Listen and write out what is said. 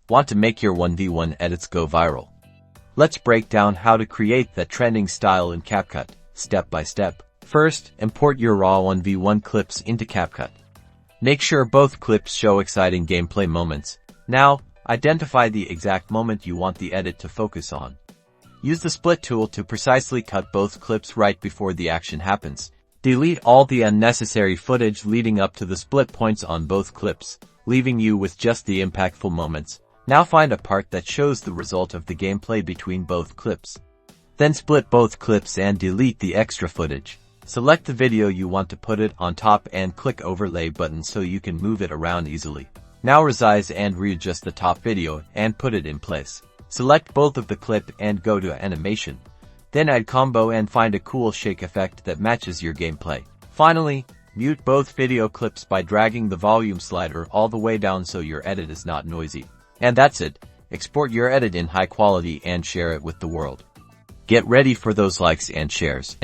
Want to make your 1v1 edits go viral? Let's break down how to create that trending style in CapCut, step by step. First, import your raw 1v1 clips into CapCut. Make sure both clips show exciting gameplay moments. Now, identify the exact moment you want the edit to focus on. Use the split tool to precisely cut both clips right before the action happens. Delete all the unnecessary footage leading up to the split points on both clips, leaving you with just the impactful moments. Now find a part that shows the result of the gameplay between both clips. Then split both clips and delete the extra footage. Select the video you want to put it on top and click Overlay button so you can move it around easily. Now resize and readjust the top video and put it in place. Select both of the clip and go to Animation. Then add combo and find a cool shake effect that matches your gameplay. Finally, mute both video clips by dragging the volume slider all the way down so your edit is not noisy. And that's it. Export your edit in high quality and share it with the world. Get ready for those likes and shares.